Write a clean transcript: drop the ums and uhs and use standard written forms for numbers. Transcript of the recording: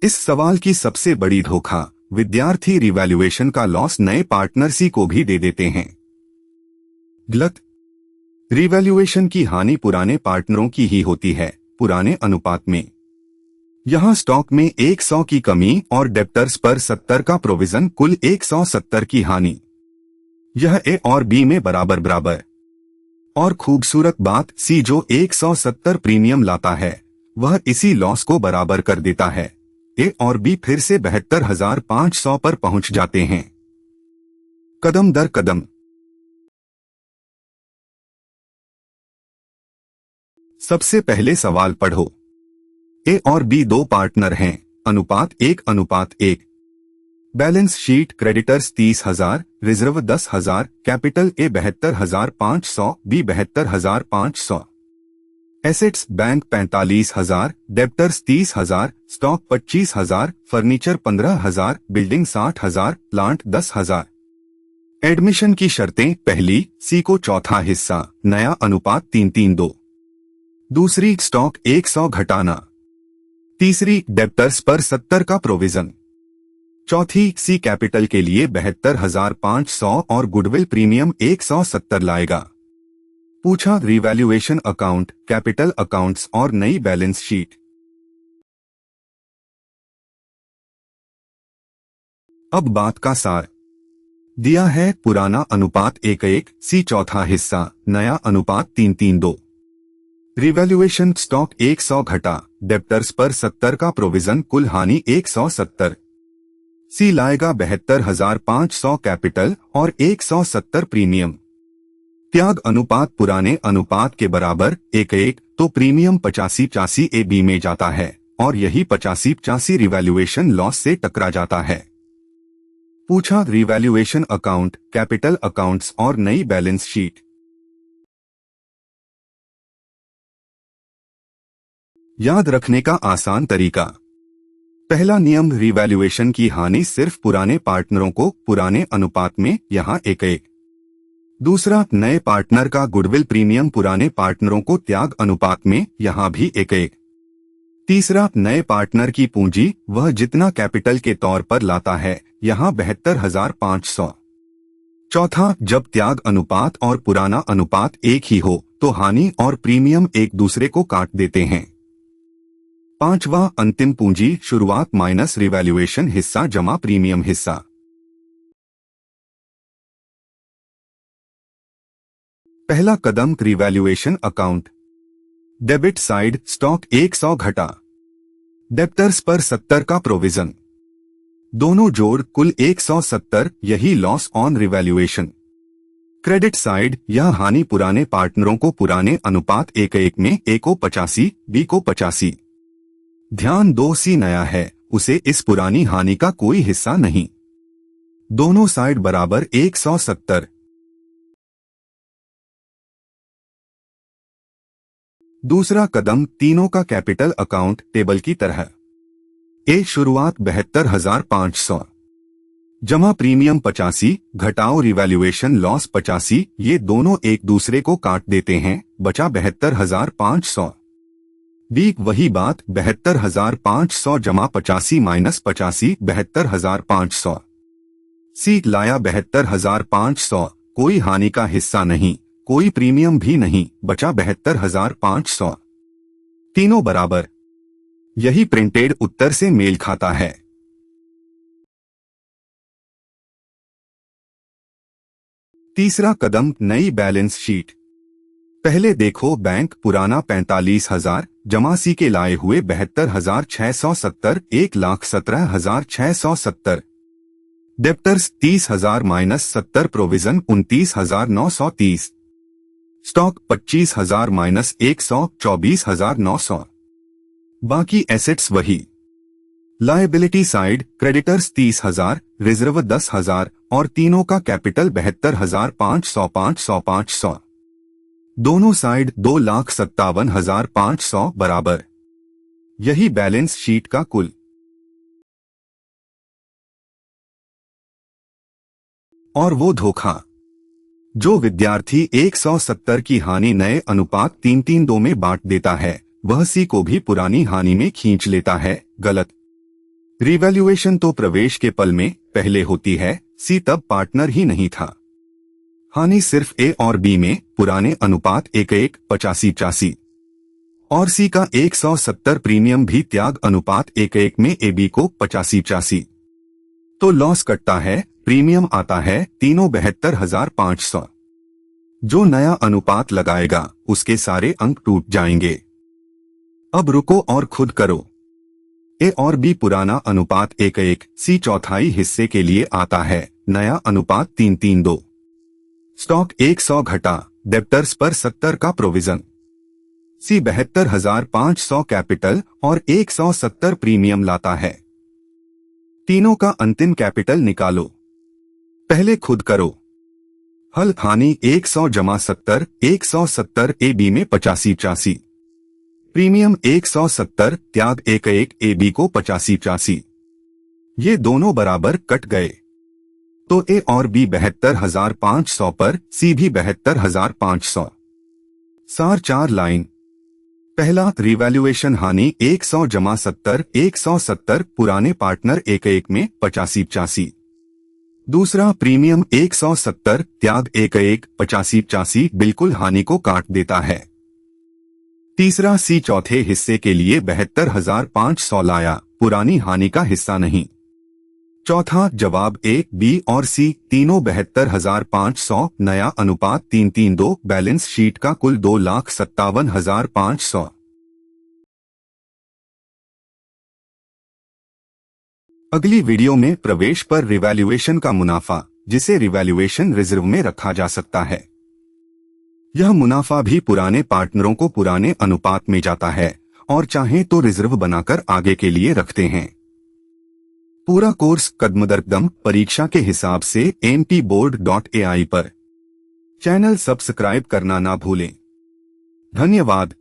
इस सवाल की सबसे बड़ी धोखा, विद्यार्थी रिवैल्यूएशन का लॉस नए पार्टनर सी को भी दे देते हैं। गलत। रिवैल्यूएशन की हानि पुराने पार्टनरों की ही होती है, पुराने अनुपात में। यहां स्टॉक में 100 की कमी और डेप्टर्स पर 70 का प्रोविजन, कुल 170 की हानि। यह ए और बी में बराबर बराबर। और खूबसूरत बात, सी जो 170 प्रीमियम लाता है वह इसी लॉस को बराबर कर देता है। ए और बी फिर से 72,500 पर पहुंच जाते हैं, कदम दर कदम। सबसे पहले सवाल पढ़ो। ए और बी दो पार्टनर हैं, अनुपात 1:1। Balance sheet, creditors 30,000, reserve 10,000, capital A 72,500, B 72,500। Assets bank 45,000, debtors 30,000, stock 25,000, furniture 15,000, building 60,000, plant 10,000। Admission की शर्तें, पहली, सी को चौथा हिस्सा, नया अनुपात 3:2। दूसरी, स्टॉक 100 घटाना। तीसरी, डेप्टर्स पर 70 का प्रोविजन। चौथी, सी कैपिटल के लिए 72,500 और गुडविल प्रीमियम 170 लाएगा। पूछा, रिवैल्यूएशन अकाउंट, कैपिटल अकाउंट्स और नई बैलेंस शीट। अब बात का सार दिया है, पुराना अनुपात 1:1, सी चौथा हिस्सा, नया अनुपात 3:2। रिवैल्यूएशन, स्टॉक 100 घटा, डेप्टर्स पर 70 का प्रोविजन, कुल हानि 170। सी लाएगा 72,500 कैपिटल और 170 प्रीमियम। त्याग अनुपात पुराने अनुपात के बराबर 1:1, तो प्रीमियम 85-85 ए बी में जाता है और यही 85-85 रिवैल्यूएशन लॉस से टकरा जाता है। पूछा, रिवैल्यूएशन अकाउंट, कैपिटल अकाउंट्स और नई बैलेंस शीट। याद रखने का आसान तरीका। पहला नियम, रिवैल्यूएशन की हानि सिर्फ पुराने पार्टनरों को, पुराने अनुपात में, यहां 1:1। दूसरा, नए पार्टनर का गुडविल प्रीमियम पुराने पार्टनरों को त्याग अनुपात में, यहां भी 1:1। तीसरा, नए पार्टनर की पूंजी, वह जितना कैपिटल के तौर पर लाता है, यहां 72,500। चौथा, जब त्याग अनुपात और पुराना अनुपात एक ही हो तो हानि और प्रीमियम एक दूसरे को काट देते हैं। पांचवा, अंतिम पूंजी, शुरुआत माइनस रिवैल्यूएशन हिस्सा जमा प्रीमियम हिस्सा। पहला कदम, revaluation account. Debit side, stock 100 घटा, डेप्टर्स पर 70 का प्रोविजन, दोनों जोड़ कुल 170, यही loss on revaluation. Credit side, यह हानि पुराने पार्टनरों को पुराने अनुपात 1:1 में, ए को 85, बी को 85। ध्यान दो, सी नया है, उसे इस पुरानी हानि का कोई हिस्सा नहीं। दोनों साइड बराबर 170। दूसरा कदम, तीनों का कैपिटल अकाउंट टेबल की तरह। ए शुरुआत 72,500, जमा प्रीमियम 85, घटाओ रिवैल्यूएशन लॉस 85, ये दोनों एक दूसरे को काट देते हैं, बचा 72,500। बी वही बात, 72,500 जमा 85 माइनस 85, 72,500। सी लाया 72,500, कोई हानि का हिस्सा नहीं, कोई प्रीमियम भी नहीं, बचा 72,500। तीनों बराबर, यही प्रिंटेड उत्तर से मेल खाता है। तीसरा कदम, नई बैलेंस शीट। पहले देखो, बैंक पुराना 45,000, जमा सी के लाए हुए 72,670, 1,17,670। Debtors 30,000 minus 70 provision 29,930। Stock 25,000 minus 100, 24,900। बाकी एसेट्स वही। लायबिलिटी साइड, क्रेडिटर्स 30,000, रिजर्व 10,000 और तीनों का कैपिटल 72,500, 500, 500। दोनों साइड 2,57,500 बराबर, यही बैलेंस शीट का कुल। और वो धोखा, जो विद्यार्थी 170 की हानि नए अनुपात 3:2 में बांट देता है, वह सी को भी पुरानी हानि में खींच लेता है, गलत। रिवैल्यूएशन तो प्रवेश के पल में पहले होती है, सी तब पार्टनर ही नहीं था। हानि सिर्फ ए और बी में पुराने अनुपात 1:1 85-85 और सी का 170 प्रीमियम भी त्याग अनुपात 1:1 में ए बी को 85-85। तो लॉस कटता है, प्रीमियम आता है तीनों 72,500। जो नया अनुपात लगाएगा उसके सारे अंक टूट जाएंगे। अब रुको और खुद करो। ए और बी पुराना अनुपात 1:1, सी चौथाई हिस्से के लिए आता है, नया अनुपात 3:3:2। स्टॉक 100 घटा, डेब्टर्स पर 70 का प्रोविजन। सी 72,500 कैपिटल और 170 प्रीमियम लाता है। तीनों का अंतिम कैपिटल निकालो। पहले खुद करो। हल हानि 100 जमा 70, 170 ए बी में 85-85। प्रीमियम 170 त्याग 1:1 ए बी को 85-85। ये दोनों बराबर कट गए। तो ए और बी 72,500 पर, सी भी 72,500। सार 4 लाइन। पहला, रिवैल्यूएशन हानि 100 जमा 70, 170 पुराने पार्टनर 1:1 में 85-85। दूसरा, प्रीमियम 170 त्याग 1:1 85-85 बिल्कुल हानि को काट देता है। तीसरा, सी चौथे हिस्से के लिए 72,500 लाया, पुरानी हानि का हिस्सा नहीं। चौथा, जवाब ए, बी और सी तीनों 72,500, नया अनुपात 3:3:2, बैलेंस शीट का कुल 2,57,500। अगली वीडियो में प्रवेश पर रिवैल्यूएशन का मुनाफा, जिसे रिवैल्यूएशन रिजर्व में रखा जा सकता है। यह मुनाफा भी पुराने पार्टनरों को पुराने अनुपात में जाता है और चाहे तो रिजर्व बनाकर आगे के लिए रखते हैं। पूरा कोर्स कदम-दर-कदम परीक्षा के हिसाब से mpboard.ai पर। चैनल सब्सक्राइब करना ना भूलें। धन्यवाद।